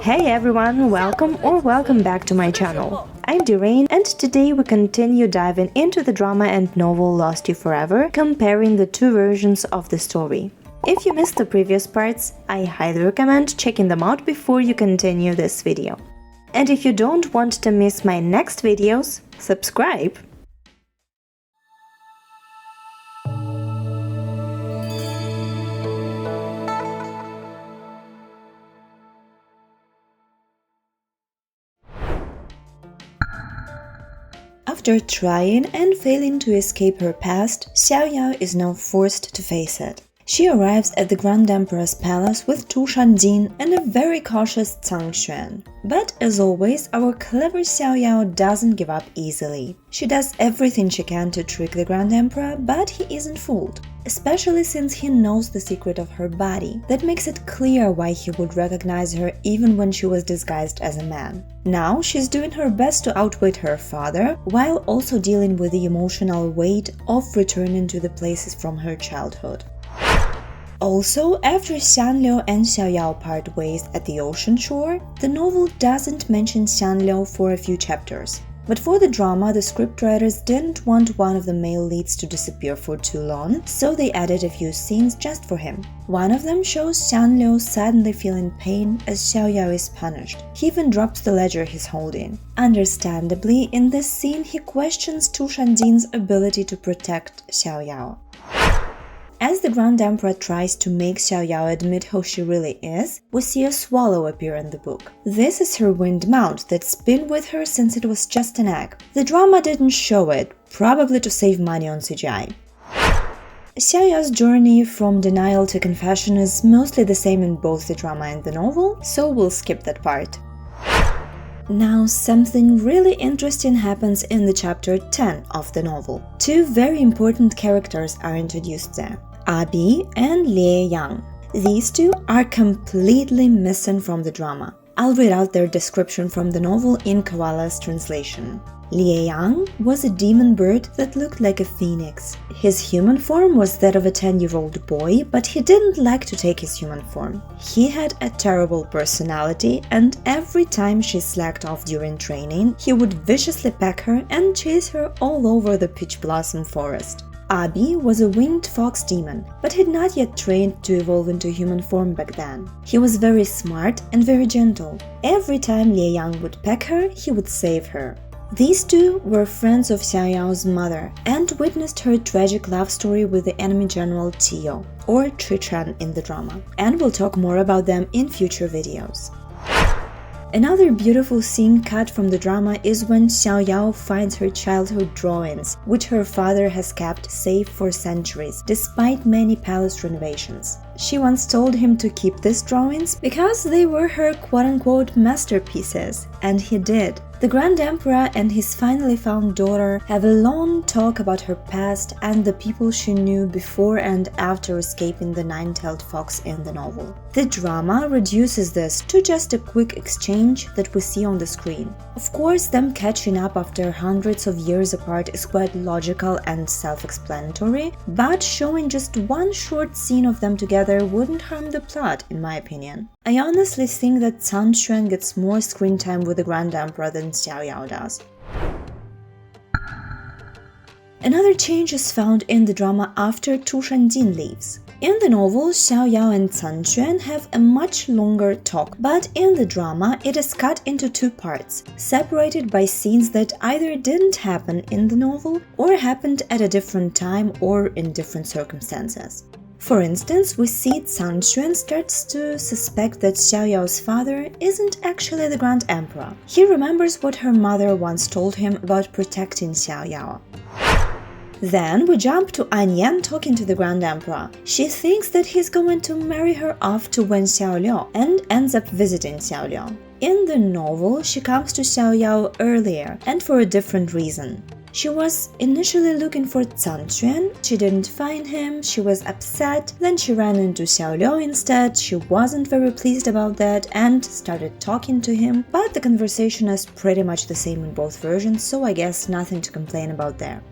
Hey everyone, welcome back to my channel. I'm Dirain, and today we continue diving into the drama and novel Lost You Forever, comparing the two versions of the story. If you missed the previous parts, I highly recommend checking them out before you continue this video. And if you don't want to miss my next videos, subscribe! After trying and failing to escape her past, Xiao is now forced to face it. She arrives at the Grand Emperor's palace with Tu Shanjin and a very cautious Xiang. But as always, our clever Xiao doesn't give up easily. She does everything she can to trick the Grand Emperor, but he isn't fooled. Especially since he knows the secret of her body. That makes it clear why he would recognize her even when she was disguised as a man. Now she's doing her best to outwit her father, while also dealing with the emotional weight of returning to the places from her childhood. Also, after Xiangliu and Xiao part ways at the ocean shore, the novel doesn't mention Xiangliu for a few chapters. But for the drama, the scriptwriters didn't want one of the male leads to disappear for too long, so they added a few scenes just for him. One of them shows Xiangliu suddenly feeling pain as Xiao is punished. He even drops the ledger he's holding. Understandably, in this scene he questions Tu Shanjin's ability to protect Xiao. As the Grand Emperor tries to make Xiao admit who she really is, we see a swallow appear in the book. This is her winged mount that's been with her since it was just an egg. The drama didn't show it, probably to save money on CGI. Xiao's journey from denial to confession is mostly the same in both the drama and the novel, so we'll skip that part. Now, something really interesting happens in the chapter 10 of the novel. Two very important characters are introduced there, Abi and Xiang. These two are completely missing from the drama. I'll read out their description from the novel in Koala's translation. Xiang was a demon bird that looked like a phoenix. His human form was that of a 10-year-old boy, but he didn't like to take his human form. He had a terrible personality, and every time she slacked off during training, he would viciously peck her and chase her all over the Peach Blossom Forest. Abi was a winged fox demon, but had not yet trained to evolve into human form back then. He was very smart and very gentle. Every time Xiang would peck her, he would save her. These two were friends of Xiao's mother and witnessed her tragic love story with the enemy general Tio, or Chichen in the drama, and we'll talk more about them in future videos. Another beautiful scene cut from the drama is when Xiao finds her childhood drawings, which her father has kept safe for centuries, despite many palace renovations. She once told him to keep these drawings because they were her quote-unquote masterpieces, and he did. The Grand Emperor and his finally found daughter have a long talk about her past and the people she knew before and after escaping the nine-tailed fox in the novel. The drama reduces this to just a quick exchange that we see on the screen. Of course, them catching up after hundreds of years apart is quite logical and self-explanatory, but showing just one short scene of them together wouldn't harm the plot, in my opinion. I honestly think that Xiang gets more screen time with the Grand Emperor than Xiao does. Another change is found in the drama after Tu Shanjin leaves. In the novel, Xiao and Xiang have a much longer talk, but in the drama it is cut into two parts, separated by scenes that either didn't happen in the novel or happened at a different time or in different circumstances. For instance, we see Xiang starts to suspect that Xiao's father isn't actually the Grand Emperor. He remembers what her mother once told him about protecting Xiao. Then we jump to Anyan talking to the Grand Emperor. She thinks that he's going to marry her off to Wen Xiaoliu and ends up visiting Xiaoliu. In the novel, she comes to Xiao earlier and for a different reason. She was initially looking for Xiang, she didn't find him, she was upset, then she ran into Xiaoliu instead, she wasn't very pleased about that and started talking to him, but the conversation is pretty much the same in both versions, so I guess nothing to complain about there.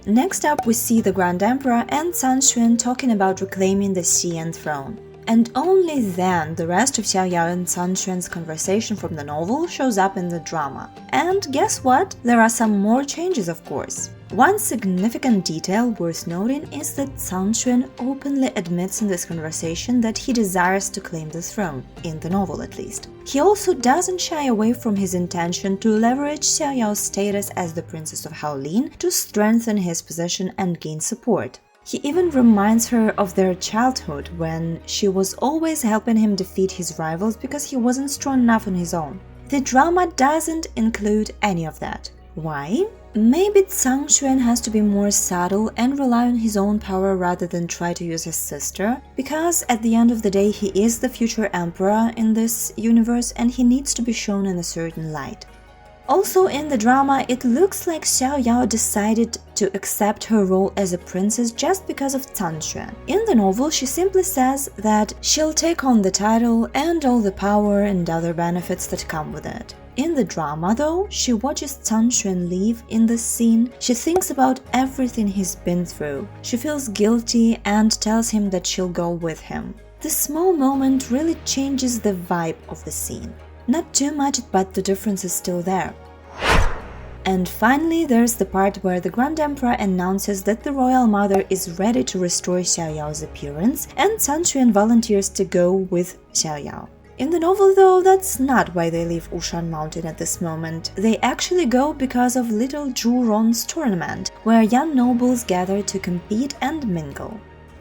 Next up we see the Grand Emperor and Xiang talking about reclaiming the Xian throne. And only then the rest of Xiao and Can Xuan's conversation from the novel shows up in the drama. And guess what? There are some more changes, of course. One significant detail worth noting is that Can Xuan openly admits in this conversation that he desires to claim the throne, in the novel at least. He also doesn't shy away from his intention to leverage Xiao's status as the princess of Shaolin to strengthen his position and gain support. He even reminds her of their childhood when she was always helping him defeat his rivals because he wasn't strong enough on his own. The drama doesn't include any of that. Why? Maybe Can Xuan has to be more subtle and rely on his own power rather than try to use his sister, because at the end of the day he is the future emperor in this universe and he needs to be shown in a certain light. Also in the drama, it looks like Xiao decided to accept her role as a princess just because of Can Xuan. In the novel, she simply says that she'll take on the title and all the power and other benefits that come with it. In the drama, though, she watches Can Xuan leave in the scene. She thinks about everything he's been through. She feels guilty and tells him that she'll go with him. This small moment really changes the vibe of the scene. Not too much, but the difference is still there. And finally, there's the part where the Grand Emperor announces that the royal mother is ready to restore Xiao's appearance, and Can Xuan volunteers to go with Xiao. In the novel, though, that's not why they leave Wushan Mountain at this moment. They actually go because of Little Zhu Ron's tournament, where young nobles gather to compete and mingle.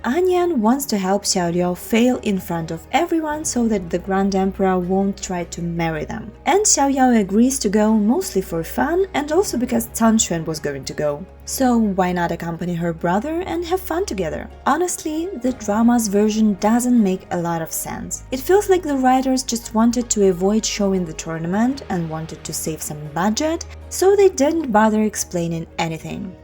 Anyan wants to help Xiao fail in front of everyone so that the Grand Emperor won't try to marry them. And Xiao agrees to go mostly for fun and also because Can Xuan was going to go. So why not accompany her brother and have fun together? Honestly, the drama's version doesn't make a lot of sense. It feels like the writers just wanted to avoid showing the tournament and wanted to save some budget, so they didn't bother explaining anything.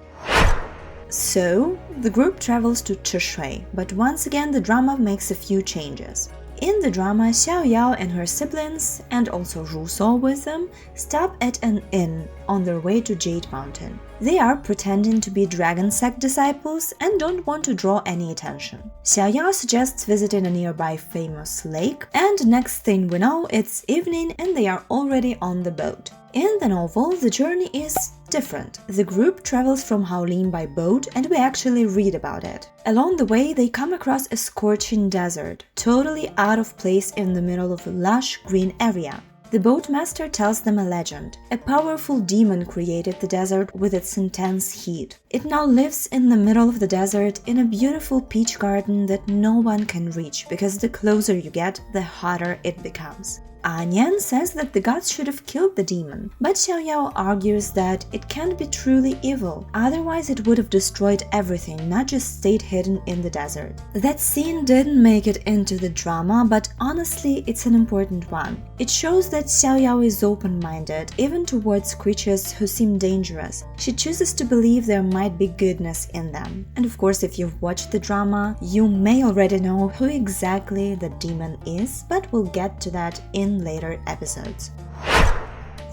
So, the group travels to Chishui, but once again the drama makes a few changes. In the drama, Xiao and her siblings, and also Russo with them, stop at an inn on their way to Jade Mountain. They are pretending to be dragon sect disciples and don't want to draw any attention. Xiao suggests visiting a nearby famous lake, and next thing we know, it's evening and they are already on the boat. In the novel, the journey is different. The group travels from Shaolin by boat and we actually read about it. Along the way, they come across a scorching desert, totally out of place in the middle of a lush green area. The boatmaster tells them a legend. A powerful demon created the desert with its intense heat. It now lives in the middle of the desert in a beautiful peach garden that no one can reach because the closer you get, the hotter it becomes. Anyan says that the gods should have killed the demon, but Xiao argues that it can't be truly evil, otherwise it would have destroyed everything, not just stayed hidden in the desert. That scene didn't make it into the drama, but honestly it's an important one. It shows that Xiao is open-minded, even towards creatures who seem dangerous. She chooses to believe there might be goodness in them. And of course, if you've watched the drama, you may already know who exactly the demon is, but we'll get to that in later episodes.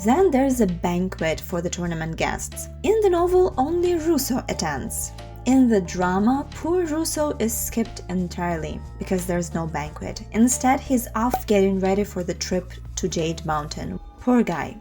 Then there's a banquet for the tournament guests. In the novel, only Russo attends. In the drama, poor Russo is skipped entirely because there's no banquet. Instead, he's off getting ready for the trip to Jade Mountain. Poor guy.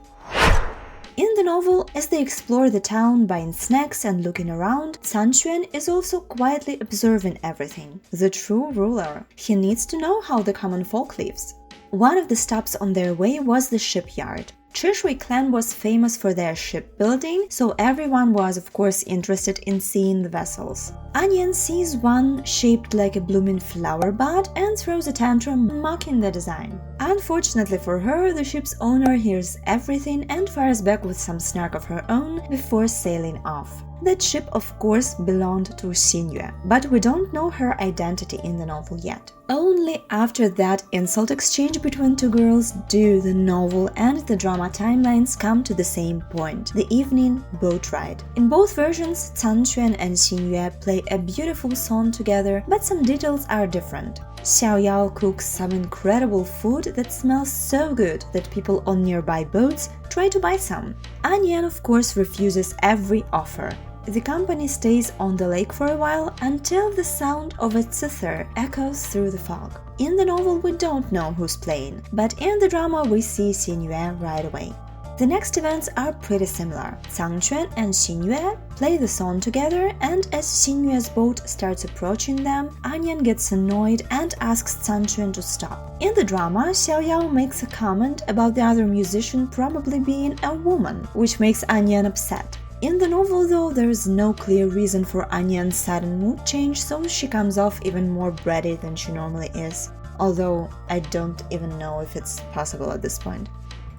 In the novel, as they explore the town buying snacks and looking around, Can Xuan is also quietly observing everything. The true ruler. He needs to know how the common folk lives. One of the stops on their way was the shipyard. Chishui clan was famous for their shipbuilding, so everyone was of course interested in seeing the vessels. Anyan sees one shaped like a blooming flower bud and throws a tantrum mocking the design. Unfortunately for her, the ship's owner hears everything and fires back with some snark of her own before sailing off. That ship of course belonged to Xingyue, but we don't know her identity in the novel yet. Only after that insult exchange between two girls do the novel and the drama timelines come to the same point, the evening boat ride. In both versions, Can Xuan and Xingyue play a beautiful song together, but some details are different. Xiao cooks some incredible food that smells so good that people on nearby boats try to buy some. Anyan of course refuses every offer. the company stays on the lake for a while until the sound of a zither echoes through the fog. In the novel, we don't know who's playing, but in the drama, we see Xingyue right away. The next events are pretty similar. Changquan and Xingyue play the song together, and as Xingyue's boat starts approaching them, Anyan gets annoyed and asks Changquan to stop. In the drama, Xiao makes a comment about the other musician probably being a woman, which makes Anyan upset. In the novel, though, there is no clear reason for Anyan's sudden mood change, so she comes off even more bratty than she normally is. Although, I don't even know if it's possible at this point.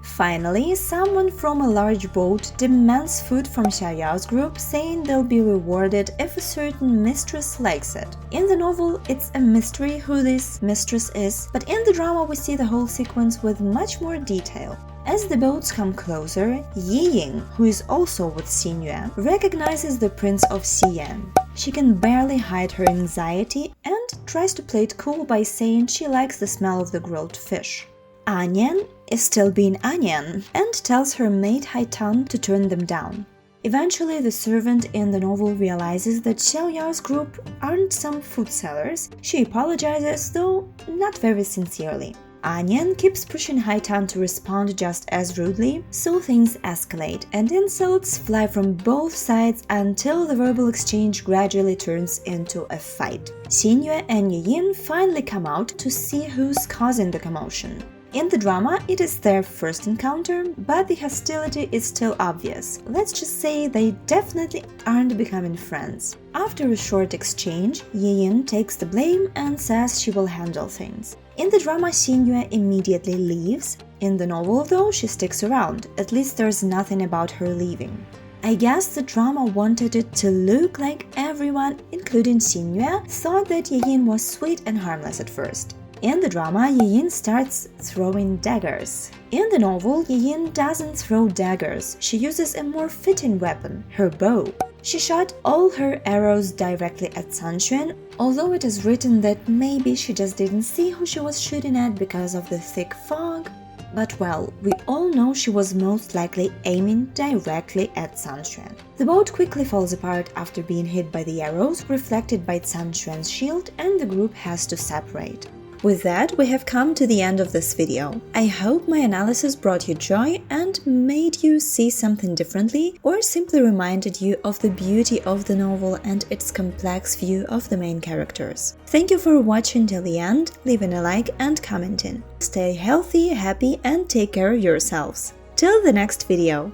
Finally, someone from a large boat demands food from Xiao's group, saying they'll be rewarded if a certain mistress likes it. In the novel, it's a mystery who this mistress is, but in the drama we see the whole sequence with much more detail. As the boats come closer, Yiying, who is also with Xingyue, recognizes the prince of Xiang. She can barely hide her anxiety and tries to play it cool by saying she likes the smell of the grilled fish. Anyan is still being Anyan and tells her maid Haitan to turn them down. Eventually, the servant in the novel realizes that Xiao's group aren't some food sellers. She apologizes, though not very sincerely. Anyan keeps pushing Haitan to respond just as rudely, so things escalate and insults fly from both sides until the verbal exchange gradually turns into a fight. Xingyue and Yin finally come out to see who's causing the commotion. In the drama, it is their first encounter, but the hostility is still obvious. Let's just say they definitely aren't becoming friends. After a short exchange, Yin takes the blame and says she will handle things. In the drama, Xingyue immediately leaves. In the novel, though, she sticks around. At least there's nothing about her leaving. I guess the drama wanted it to look like everyone, including Xingyue, thought that Yin was sweet and harmless at first. In the drama, Yin starts throwing daggers. In the novel, Yin doesn't throw daggers. She uses a more fitting weapon, her bow. She shot all her arrows directly at Changquan, although it is written that maybe she just didn't see who she was shooting at because of the thick fog. But well, we all know she was most likely aiming directly at Changquan. The boat quickly falls apart after being hit by the arrows, reflected by Changquan's shield, and the group has to separate. With that, we have come to the end of this video. I hope my analysis brought you joy and made you see something differently, or simply reminded you of the beauty of the novel and its complex view of the main characters. Thank you for watching till the end, leaving a like and commenting. Stay healthy, happy, and take care of yourselves. Till the next video!